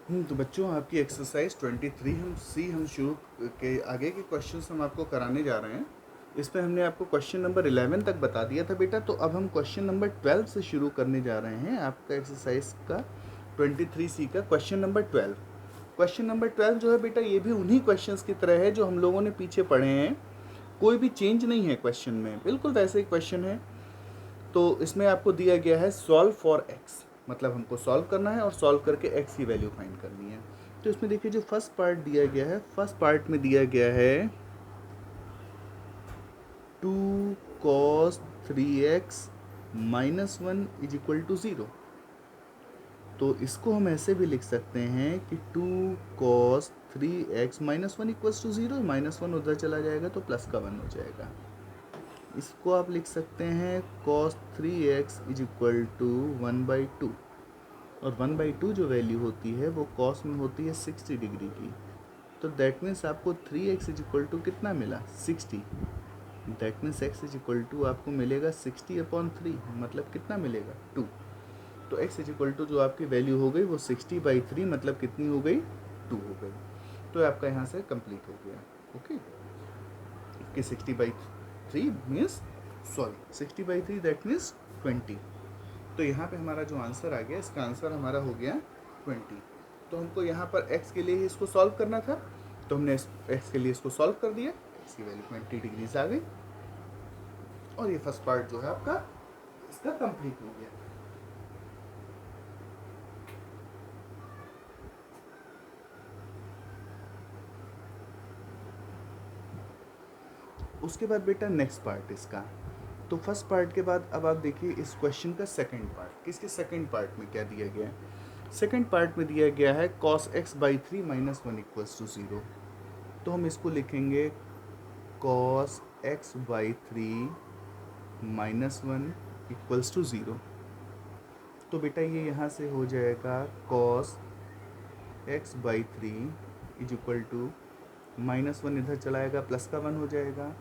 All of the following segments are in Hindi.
तो बच्चों आपकी एक्सरसाइज 23 हम शुरू के आगे के क्वेश्चंस हम आपको कराने जा रहे हैं। इसमें हमने आपको क्वेश्चन नंबर 11 तक बता दिया था बेटा, तो अब हम क्वेश्चन नंबर 12 से शुरू करने जा रहे हैं आपका एक्सरसाइज का 23C का क्वेश्चन नंबर 12। क्वेश्चन नंबर 12 जो है बेटा, ये भी उन्हीं क्वेश्चंस की तरह है जो हम लोगों ने पीछे पढ़े हैं। कोई भी चेंज नहीं है क्वेश्चन में, बिल्कुल वैसे ही क्वेश्चन है। तो इसमें आपको दिया गया है सॉल्व फॉर एक्स, मतलब हमको सॉल्व करना है और सॉल्व करके एक्स की वैल्यू फाइंड करनी है। तो इसमें देखिए जो फर्स्ट पार्ट दिया गया है, फर्स्ट पार्ट में दिया गया है 2 cos 3x -1 is equal to 0। तो इसको हम ऐसे भी लिख सकते हैं कि 2 cos 3x -1 इक्वल्स टू 0। -1 उधर चला जाएगा तो प्लस का 1 हो जाएगा। इसको आप लिख सकते हैं cos 3x is equal to 1/2, और 1/2 जो वैल्यू होती है वो cos में होती है 60 डिग्री की। तो दैट मीन्स आपको 3x इज इक्वल टू कितना मिला, 60। That means x is equal to आपको मिलेगा 60/3, मतलब कितना मिलेगा, 2। तो x इज इक्वल टू जो आपकी वैल्यू हो गई वो 60/3, मतलब कितनी हो गई, 2 हो गई। तो आपका यहाँ से कंप्लीट हो गया। ओके, कि 60/3 मीन्स, सॉरी 60/3 दैट मीन्स 20। तो यहाँ पे हमारा जो आंसर आ गया, इसका आंसर हमारा हो गया 20। तो हमको यहाँ पर x के लिए ही इसको सॉल्व करना था, तो हमने x के लिए इसको सॉल्व कर दिया। x की वैल्यू 20 डिग्रीज आ गई, और ये फर्स्ट पार्ट जो है आपका इसका कंप्लीट हो गया। उसके बाद बेटा नेक्स्ट पार्ट इसका, तो फर्स्ट पार्ट के बाद अब आप देखिए इस क्वेश्चन का सेकंड पार्ट। किसके सेकंड पार्ट में क्या दिया गया है, सेकंड पार्ट में दिया गया है cos x/3 -1 इक्वल्स टू 0। तो हम इसको लिखेंगे cos x/3 -1 इक्वल्स टू 0। तो बेटा ये यहाँ से हो जाएगा cos x/3 is equal to -1 इधर चलाएगा, प्लस का 1 हो जाएगा,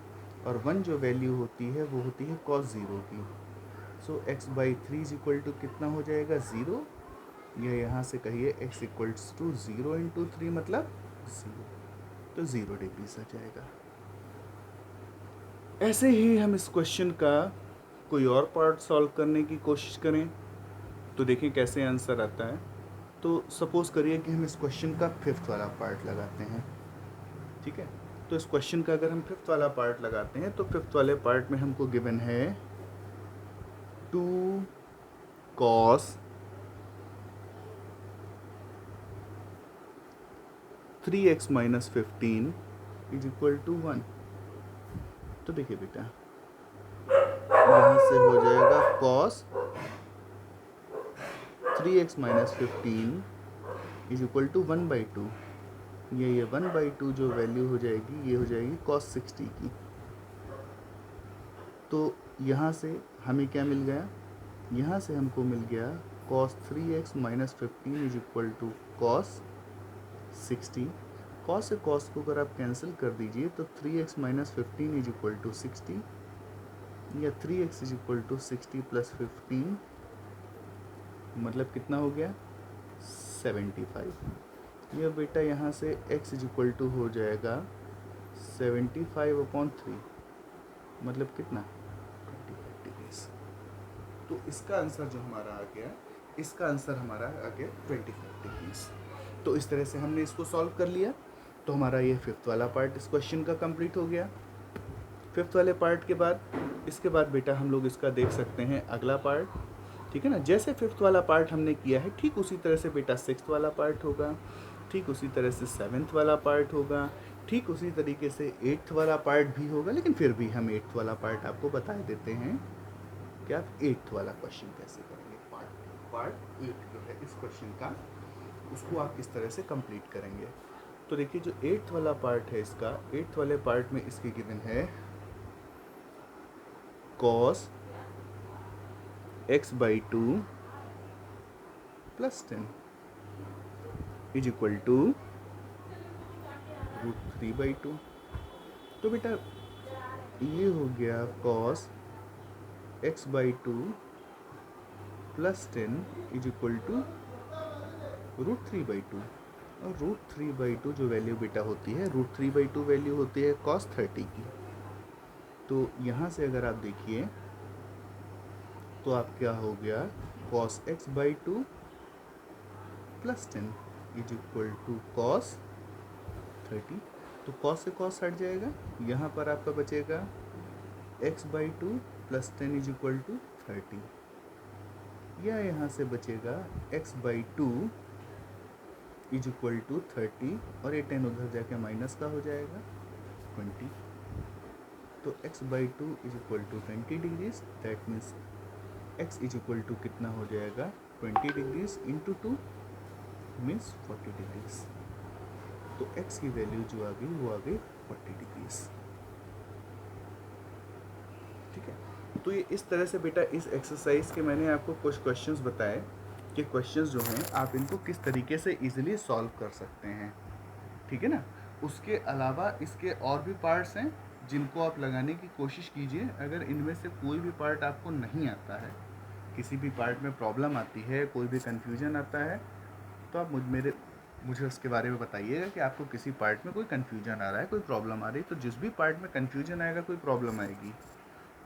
और 1 जो वैल्यू होती है वो होती है cos 0 की। सो x/3 इज इक्वल टू कितना हो जाएगा, 0। ये यहाँ से कहिए x इक्वल्स टू 0 इंटू 3 मतलब 0, तो 0 डिग्री आ जाएगा। ऐसे ही हम इस क्वेश्चन का कोई और पार्ट सॉल्व करने की कोशिश करें, तो देखें कैसे आंसर आता है। तो सपोज करिए कि हम इस क्वेश्चन का फिफ्थ वाला पार्ट लगाते हैं, ठीक है। तो इस क्वेश्चन का अगर हम फिफ्थ वाला पार्ट लगाते हैं, तो फिफ्थ वाले पार्ट में हमको गिवन है 2 cos 3x - 15 is equal to 1। तो देखिए बेटा, यहाँ से हो जाएगा cos 3x - 15 is equal to 1/2। ये 1/2 जो वैल्यू हो जाएगी, ये हो जाएगी cos 60 की। तो यहाँ से हमें क्या मिल गया, यहाँ से हमको मिल गया cos 3x - 15 is equal to cos 60। cos से cos को अगर आप कैंसिल कर दीजिए तो 3x - 15 इज इक्वल टू 60, या 3x इज इक्वल टू 60 + 15, मतलब कितना हो गया, 75। यह बेटा यहाँ से x इज इक्वल टू हो जाएगा 75/3, मतलब कितना, 25 डिग्रीज। तो इसका आंसर जो हमारा आ गया, इसका आंसर हमारा आ गया 25 डिग्रीज। तो इस तरह से हमने इसको सॉल्व कर लिया। तो हमारा ये फिफ्थ वाला पार्ट इस क्वेश्चन का कंप्लीट हो गया। फिफ्थ वाले पार्ट के बाद, इसके बाद बेटा हम लोग इसका देख सकते हैं अगला पार्ट, ठीक है ना। जैसे फिफ्थ वाला पार्ट हमने किया है, ठीक उसी तरह से बेटा सिक्स्थ वाला पार्ट होगा, ठीक उसी तरह से सेवन्थ वाला पार्ट होगा, ठीक उसी तरीके से एट्थ वाला पार्ट भी होगा। लेकिन फिर भी हम एट्थ वाला पार्ट आपको बता देते हैं कि आप एट्थ वाला क्वेश्चन कैसे करेंगे। पार्ट 8 जो है इस क्वेश्चन का, उसको आप किस तरह से कंप्लीट करेंगे। तो देखिए जो एट्थ वाला पार्ट है इसका, एट्थ वाले पार्ट में इसके गिवन है cos x/2 + 10 is equal to √3/2। तो बेटा ये हो गया cos x/2 + 10 is equal to √3/2, और √3/2 जो वैल्यू बेटा होती है, √3/2 वैल्यू होती है cos 30 की। तो यहाँ से अगर आप देखिए तो आप क्या हो गया, cos x/2 plus 10 is equal to cos 30। तो cos से cos हट जाएगा, यहाँ पर आपका बचेगा x/2 plus 10 is equal to 30, या यहाँ से बचेगा x/2 इज इक्वल टू 30, और ये 10 उधर जाके माइनस का हो जाएगा 20। तो x/2 is equal to 20 degrees, that means x is equal to कितना हो जाएगा 20 डिग्रीज इंटू 2 मीन्स 40 डिग्रीज। तो x की वैल्यू जो आ गई वो आ गई 40 डिग्रीज। ठीक है, तो ये इस तरह से बेटा इस एक्सरसाइज के मैंने आपको कुछ क्वेश्चंस बताए कि क्वेश्चंस जो हैं आप इनको किस तरीके से इजीली सॉल्व कर सकते हैं। ठीक है ना, उसके अलावा इसके और भी पार्ट्स हैं जिनको आप लगाने की कोशिश कीजिए। अगर इनमें से कोई भी पार्ट आपको नहीं आता है, किसी भी पार्ट में प्रॉब्लम आती है, कोई भी कन्फ्यूजन आता है, तो आप मुझे उसके बारे में बताइएगा कि आपको किसी पार्ट में कोई कन्फ्यूजन आ रहा है, कोई प्रॉब्लम आ रही है। तो जिस भी पार्ट में कन्फ्यूजन आएगा, कोई प्रॉब्लम आएगी,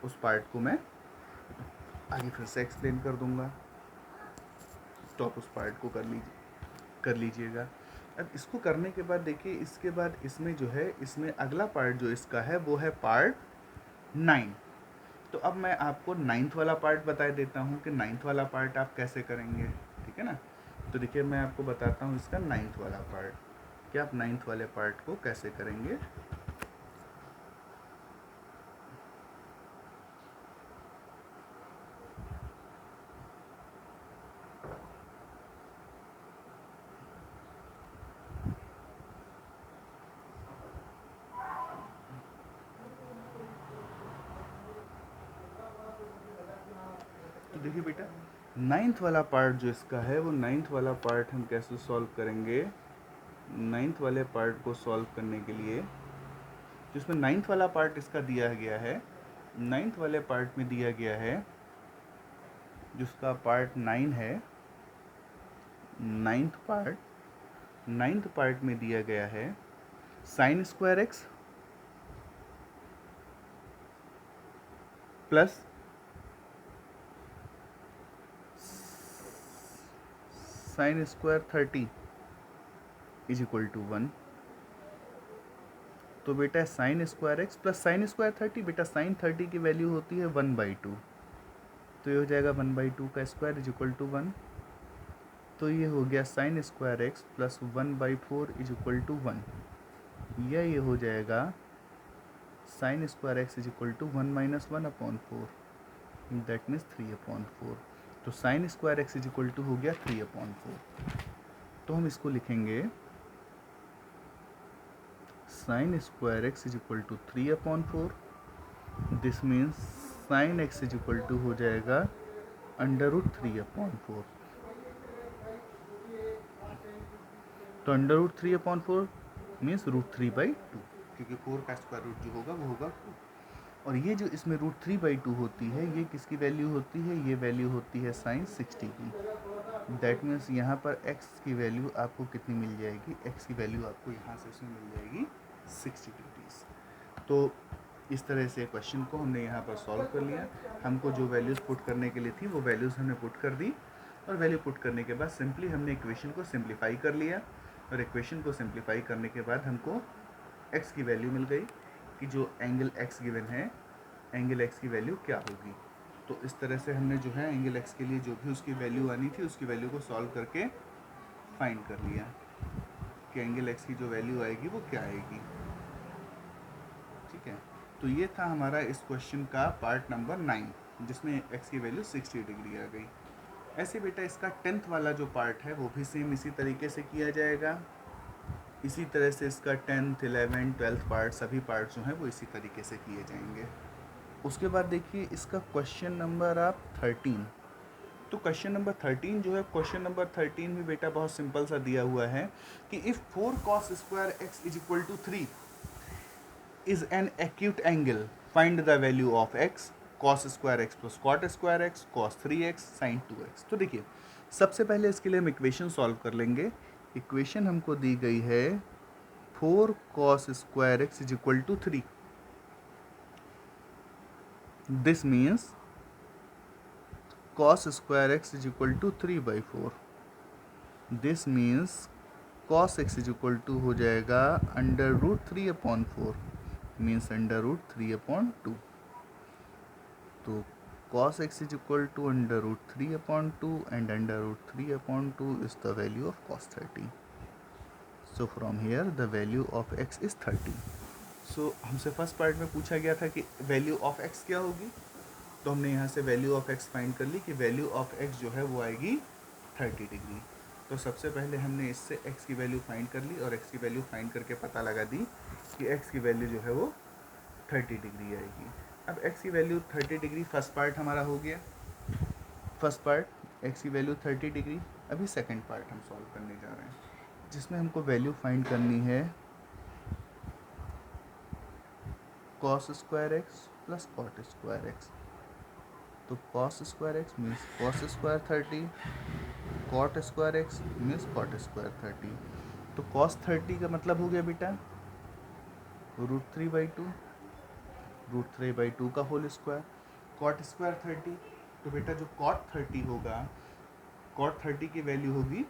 उस पार्ट को मैं आगे फिर से एक्सप्लेन कर दूंगा, तो आप उस पार्ट को कर लीजिएगा। अब इसको करने के बाद देखिए, इसके बाद इसमें जो है, इसमें अगला पार्ट जो इसका है वो है पार्ट 9। तो अब मैं आपको 9th वाला पार्ट बता देता हूँ कि 9th वाला पार्ट आप कैसे करेंगे। ठीक है ना, तो देखिए मैं आपको बताता हूँ इसका 9th वाला पार्ट, कि आप 9th वाले पार्ट को कैसे करेंगे। तो देखिए बेटा, 9th वाला पार्ट जो इसका है, वो 9th वाला पार्ट हम कैसे सॉल्व करेंगे। 9th वाले पार्ट को सॉल्व करने के लिए, जिसमें 9th वाला पार्ट इसका दिया गया है, 9th वाले पार्ट में दिया गया है, जिसका पार्ट 9 है, 9th पार्ट में दिया गया है sin square x plus sin square 30 is equal to 1। तो बेटा sin square x plus sin square 30, बेटा sin 30 की वैल्यू होती है 1/2, तो ये हो जाएगा 1/2 का स्क्वायर इज इक्वल टू 1। तो ये हो गया sin square x plus 1/4 is equal to 1, या ये हो जाएगा sin square x is equal to 1 - 1/4, that means 3/4। तो sin square x is equal to हो गया 3/4। तो हम इसको लिखेंगे sin square x is equal to 3/4, this means sin x is equal to हो जाएगा √3/4। तो √3/4 मीन्स √3/2, क्योंकि 4 का स्क्वायर रूट जो होगा वो होगा 2। और ये जो इसमें √3/2 होती है, ये किसकी वैल्यू होती है, ये वैल्यू होती है sin 60 की। दैट मीन्स यहाँ पर x की वैल्यू आपको कितनी मिल जाएगी, x की वैल्यू आपको यहाँ से इसमें मिल जाएगी 60 डिग्रीज। तो इस तरह से क्वेश्चन को हमने यहाँ पर सॉल्व कर लिया। हमको जो वैल्यूज़ पुट करने के लिए थी वो वैल्यूज़ हमने पुट कर दी, और वैल्यू पुट करने के बाद सिंपली हमने इक्वेशन को सिंप्लीफाई कर लिया, और इक्वेशन को सिंप्लीफाई करने के बाद हमको x की वैल्यू मिल गई कि जो एंगल x गिवन है, एंगल x की वैल्यू क्या होगी। तो इस तरह से हमने जो है एंगल x के लिए जो भी उसकी वैल्यू आनी थी, उसकी वैल्यू को सॉल्व करके फाइंड कर लिया कि एंगल x की जो वैल्यू आएगी वो क्या आएगी। ठीक है, तो ये था हमारा इस क्वेश्चन का पार्ट नंबर 9, जिसमें x की वैल्यू 60 डिग्री आ गई। ऐसे बेटा इसका 10th वाला जो पार्ट है वो भी सेम इसी तरीके से किया जाएगा। इसी तरह से इसका 10th, 11th, 12th पार्ट, सभी पार्ट जो हैं वो इसी तरीके से किए जाएंगे। उसके बाद देखिए इसका क्वेश्चन नंबर आप 13। तो क्वेश्चन नंबर 13 जो है, क्वेश्चन नंबर 13 भी बेटा बहुत सिंपल सा दिया हुआ है कि if 4 cos square x is equal to 3 is an acute angle, find the value of x, cos square x plus cot square x, cos 3x, sin 2x। तो देखिए सबसे पहले इसके लिए हम इक्वेशन सॉल्व कर लेंगे। इक्वेशन हमको दी गई है 4 cos square x is equal to 3। This means cos square x is equal to 3/4। This means cos x is equal to हो जाएगा √3/4 मीन्स √3/2। तो cos x is equal to √3/2 and √3/2 is the value of cos 30। So from here the value of x is 30। So हमसे फर्स्ट पार्ट में पूछा गया था कि वैल्यू ऑफ x क्या होगी, तो हमने यहाँ से वैल्यू ऑफ x फाइंड कर ली कि वैल्यू ऑफ x जो है वो आएगी 30 डिग्री। तो सबसे पहले हमने इससे x की वैल्यू फाइंड कर ली और x की वैल्यू फाइंड करके पता लगा दी कि x की वैल्यू जो है वो 30 डिग्री आएगी। अब x की वैल्यू 30 डिग्री फर्स्ट पार्ट हमारा हो गया, फर्स्ट पार्ट x की वैल्यू 30 डिग्री। अभी सेकंड पार्ट हम सॉल्व करने जा रहे हैं जिसमें हमको वैल्यू फाइंड करनी है cos square x plus cot square x. तो cos square x means cos square 30, cot square x means cot square 30। तो cos 30 का मतलब हो गया बेटा √3/2, √3/2 का होल स्क्वायर। cot स्क्वायर 30, तो बेटा जो cot 30 होगा, cot 30 की वैल्यू होगी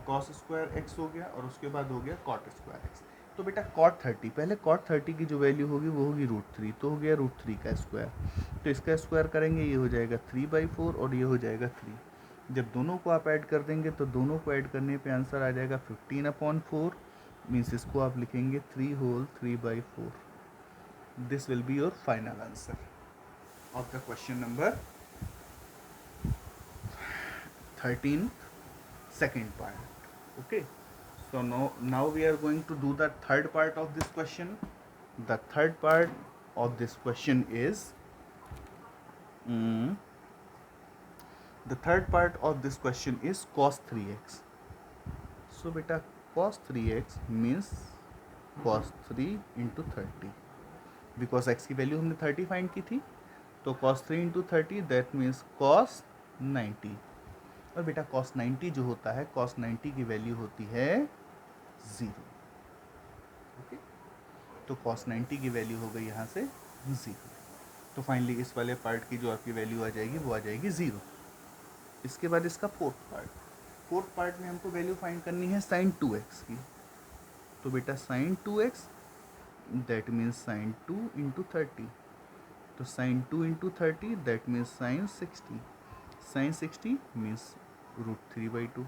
cos स्क्वायर एक्स हो गया और उसके बाद हो गया cot स्क्वायर एक्स। तो बेटा cot 30, पहले cot 30 की जो वैल्यू होगी वो होगी √3, तो हो गया √3 का स्क्वायर। तो इसका स्क्वायर करेंगे, ये हो जाएगा 3/4 और ये हो जाएगा 3। जब दोनों को आप ऐड कर देंगे तो दोनों को ऐड करने पे आंसर आ जाएगा 15/4 मीन्स इसको आप लिखेंगे 3 whole 3/4। This will be your final answer of the question number 13, second part। Okay, so now we are going to do the third part of this question। The third part of this question is the third part of this question is cos 3x। so beta cos 3x means cos 3 into 30, because x की वैल्यू हमने 30 फाइंड की थी, तो cos 3 into 30 that means cos 90। और बेटा cos 90 जो होता है, cos 90 की वैल्यू होती है 0। ओके, तो cos 90 की वैल्यू हो गई यहाँ से 0। तो फाइनली इस वाले पार्ट की जो आपकी वैल्यू आ जाएगी वो आ जाएगी 0। इसके बाद इसका फोर्थ पार्ट में हमको वैल्यू फाइंड करनी है sin 2x की। तो बेटा sin 2x that means sin 2 into 30। तो sin 2 into 30 that means sin 60। sin 60 means √3/2।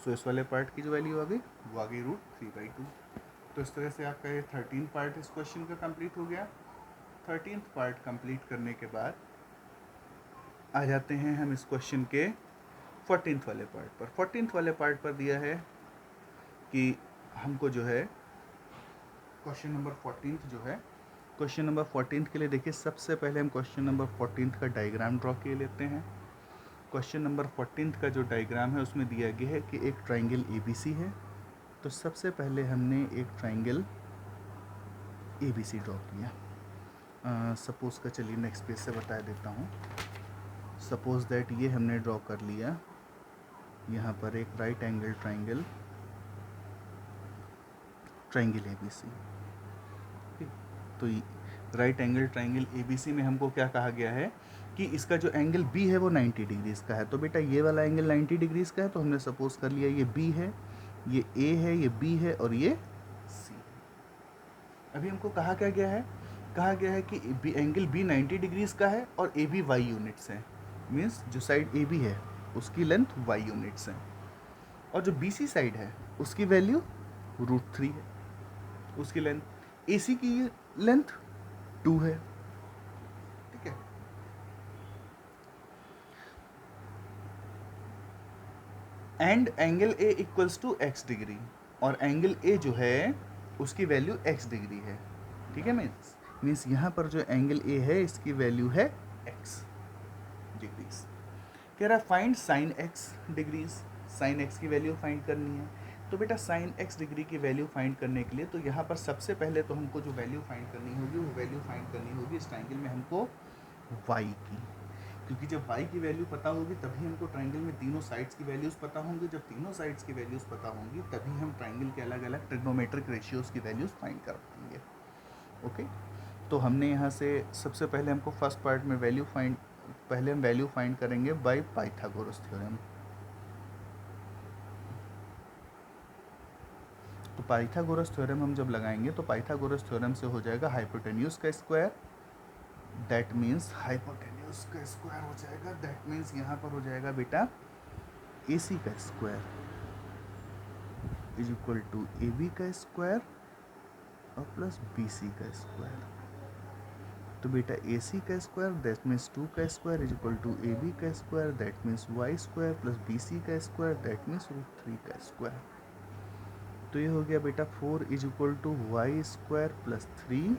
सो इस वाले पार्ट की जो वैल्यू आ गई वो आ गई √3/2। तो इस तरह से आपका ये 13 पार्ट इस क्वेश्चन का कंप्लीट हो गया। 13th पार्ट कंप्लीट करने के बाद आ जाते हैं हम इस क्वेश्चन के 14th वाले पार्ट पर। 14th वाले पार्ट पर दिया है कि हमको जो है क्वेश्चन नंबर 14th जो है, क्वेश्चन नंबर 14th के लिए देखिए सबसे पहले हम क्वेश्चन नंबर 14th का डायग्राम ड्रॉ किए लेते हैं। क्वेश्चन नंबर 14th का जो डायग्राम है उसमें दिया गया है कि एक ट्राइंगल ABC है। तो सबसे पहले हमने एक ट्राइंगल ABC ड्रॉ किया। सपोज़ का चलिए नेक्स्ट पेज से बता देता हूँ। सपोज़ दैट ये हमने ड्रॉ कर लिया, यहाँ पर एक राइट एंगल ट्राइंगल ABC। तो राइट एंगल ट्राइंगल ABC में हमको क्या कहा गया है कि इसका जो एंगल B है वो 90 डिग्रीज़ का है। तो बेटा ये वाला एंगल 90 डिग्रीज़ का है, तो हमने सपोज कर लिया ये B है, ये A है, ये B है और ये C है। अभी हमको कहा क्या गया है, कहा गया है कि एंगल B 90 डिग्रीज़ का है और AB Y यूनिट्स है। मीन्स जो साइड AB है उसकी लेंथ Y यूनिट्स है और जो BC साइड है उसकी वैल्यू √3 है, उसकी लेंथ। AC की लेंथ 2 है। ठीक है, and angle A equals to x degree, और एंगल A जो है उसकी वैल्यू x डिग्री है। ठीक है, मीन्स यहाँ पर जो एंगल A है इसकी वैल्यू है x डिग्रीज। कह रहा है find sine x degrees, sine x की वैल्यू फाइंड करनी है। तो बेटा साइन x डिग्री की वैल्यू फाइंड करने के लिए तो यहाँ पर सबसे पहले तो हमको जो वैल्यू फाइंड करनी होगी वो वैल्यू फाइंड करनी होगी इस ट्राइंगल में हमको y की। क्योंकि जब y की वैल्यू पता होगी तभी हमको ट्राइंगल में तीनों साइड्स की वैल्यूज़ पता होंगी, जब तीनों साइड्स की वैल्यूज़ पता होंगी तभी हम ट्राइंगल के अलग अलग ट्रिग्नोमेट्रिक रेशियोज़ की वैल्यूज़ फाइंड कर पाएंगे। ओके, तो हमने यहाँ से सबसे पहले हमको फर्स्ट पार्ट में पहले हम वैल्यू फाइंड करेंगे बाय पाइथागोरस थ्योरम। तो पाइथागोरस थ्योरम हम जब लगाएंगे तो पाइथागोरस थ्योरम से हो जाएगा हाइपोटेन्यूज का स्क्वायर, दैट मीन्स हाइपोटेन्यूज का स्क्वायर हो जाएगा, दैट मीन्स यहाँ पर हो जाएगा बेटा AC का square is equal to AB का स्क्वायर और प्लस BC का स्क्वायर। तो बेटा AC का स्क्वायर दैट मीन्स 2 का square is equal to AB का square that means y square plus BC का स्क्वायर दैट मीन्स √3 का स्क्वायर। तो ये हो गया बेटा 4 is equal to y square plus 3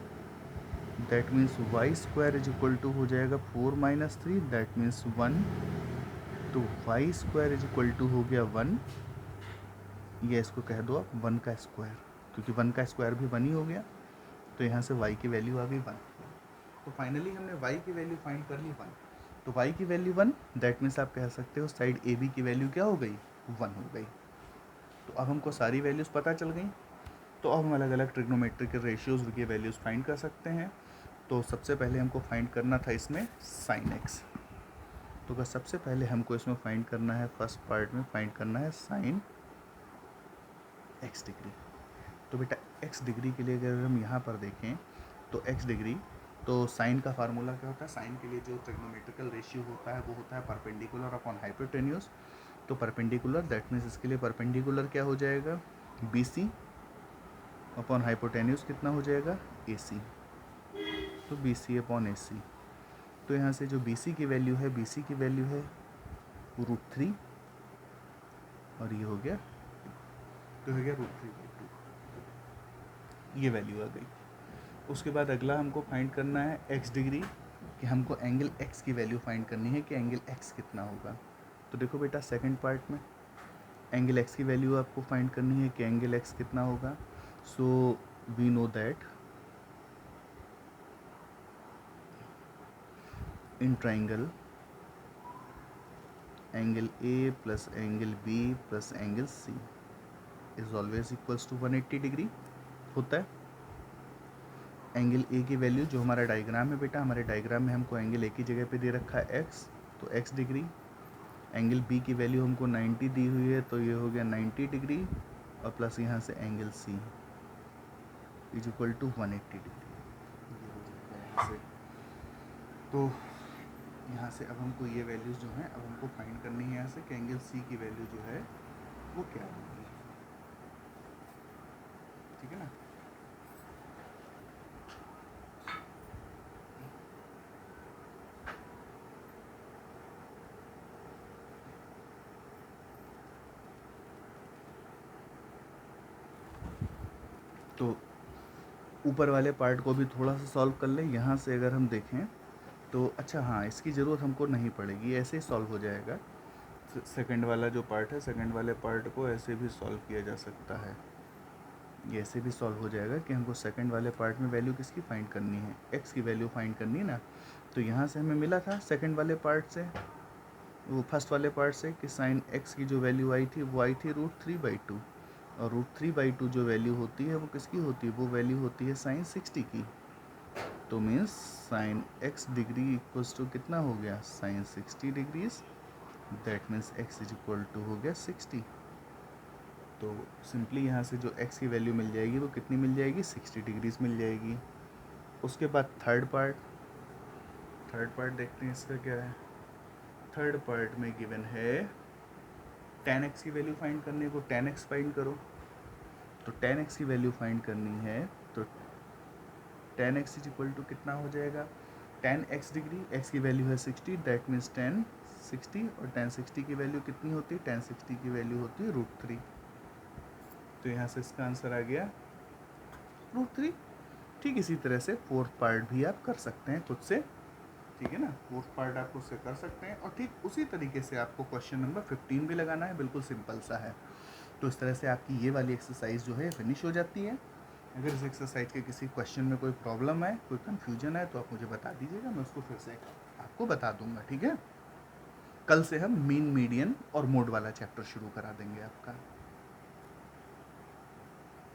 that means y square is equal to हो जाएगा 4 माइनस 3 दैट मीन्स 1। तो y square is equal to हो गया 1, ये इसको कह दो आप 1 का स्क्वायर, क्योंकि 1 का स्क्वायर भी 1 ही हो गया। तो यहाँ से y की वैल्यू आ गई 1। तो फाइनली हमने y की वैल्यू फाइंड कर ली 1। तो y की वैल्यू 1 दैट मीन्स आप कह सकते हो साइड AB की वैल्यू क्या हो गई 1 हो गई। तो अब हमको सारी वैल्यूज़ पता चल गई। तो अब हम अलग अलग ट्रिग्नोमेट्रिक के रेशियोज़ की वैल्यूज़ फाइंड कर सकते हैं। तो सबसे पहले हमको फाइंड करना था इसमें साइन एक्स। तो अगर सबसे पहले हमको इसमें फाइंड करना है, फर्स्ट पार्ट में फाइंड करना है साइन एक्स डिग्री। तो बेटा एक्स डिग्री के लिए अगर हम यहाँ पर देखें तो एक्स डिग्री, तो साइन का फार्मूला क्या होता है, साइन के लिए जो ट्रिग्नोमेट्रिकल रेशियो होता है वो होता है परपेंडिकुलर अपॉन हाइपोटेन्यूज। तो परपेंडिकुलर दैट मीन्स इसके लिए परपेंडिकुलर क्या हो जाएगा BC अपॉन हाइपोटेन्यूज कितना हो जाएगा AC। तो BC अपॉन AC। तो यहाँ से जो BC की वैल्यू है, BC की वैल्यू है √3 और ये हो गया, तो हो गया √3/2, ये वैल्यू आ गई। उसके बाद अगला हमको फाइंड करना है एक्स डिग्री, कि हमको एंगल एक्स की वैल्यू फाइंड करनी है कि एंगल एक्स कितना होगा। तो देखो बेटा सेकंड पार्ट में एंगल एक्स की वैल्यू आपको फाइंड करनी है कि एंगल एक्स कितना होगा। So we know that in triangle angle A plus angle B plus angle C is always equals to 180 degree होता है। एंगल A की वैल्यू जो हमारा डायग्राम है बेटा, हमारे डायग्राम में हमको एंगल A की जगह पे दे रखा है x, तो x डिग्री। एंगल B की वैल्यू हमको 90 दी हुई है, तो ये हो गया 90 डिग्री और प्लस यहाँ से angle C is equal to 180 degree, ये हो जाएगा यहाँ से। तो यहाँ से अब हमको ये वैल्यूज़ जो हैं अब हमको फाइंड करनी है यहाँ से कि एंगल C की वैल्यू जो है वो क्या होगी, ठीक है ना। तो ऊपर वाले पार्ट को भी थोड़ा सा सॉल्व कर लें। यहाँ से अगर हम देखें तो अच्छा हाँ, इसकी ज़रूरत हमको नहीं पड़ेगी, ऐसे ही सॉल्व हो जाएगा। सेकंड वाला जो पार्ट है, सेकंड वाले पार्ट को ऐसे भी सॉल्व किया जा सकता है, ये ऐसे भी सॉल्व हो जाएगा कि हमको सेकंड वाले पार्ट में वैल्यू किसकी फाइंड करनी है, एक्स की वैल्यू फाइंड करनी है ना। तो यहाँ से हमें मिला था सेकंड वाले पार्ट से, वो फर्स्ट वाले पार्ट से, कि साइन एक्स की जो वैल्यू आई थी वो आई थी √3/2, और √3/2 जो वैल्यू होती है वो किसकी होती है, वो वैल्यू होती है साइन 60 की। तो means sine x degree equals to कितना हो गया sine 60 degrees, that means x is equal to हो गया 60। तो सिंपली यहाँ से जो एक्स की वैल्यू मिल जाएगी वो कितनी मिल जाएगी 60 डिग्रीज मिल जाएगी। उसके बाद थर्ड पार्ट देखते हैं इसका क्या है। थर्ड पार्ट में गिवन है tan x की वैल्यू फाइंड करने को, tan x फाइंड करो। तो tan x की वैल्यू फाइंड करनी है तो tan x is equal to कितना हो जाएगा, tan x डिग्री, x की वैल्यू है 60, दैट मीन्स tan 60, और tan 60 की वैल्यू कितनी होती है, tan 60 की वैल्यू होती है √3। तो यहाँ से इसका आंसर आ गया √3। ठीक इसी तरह से फोर्थ पार्ट भी आप कर सकते हैं खुद से, ठीक है ना, फोर्थ पार्ट आप खुद से कर सकते हैं। और ठीक उसी तरीके से आपको क्वेश्चन नंबर 15 भी लगाना है, बिल्कुल सिंपल सा है। तो इस तरह से आपकी ये वाली एक्सरसाइज जो है फिनिश हो जाती है। अगर इस एक्सरसाइज के किसी क्वेश्चन में कोई प्रॉब्लम है, कोई कन्फ्यूजन है, तो आप मुझे बता दीजिएगा, मैं उसको फिर से आपको बता दूंगा, ठीक है। कल से हम मीन, मीडियन और मोड वाला चैप्टर शुरू करा देंगे आपका।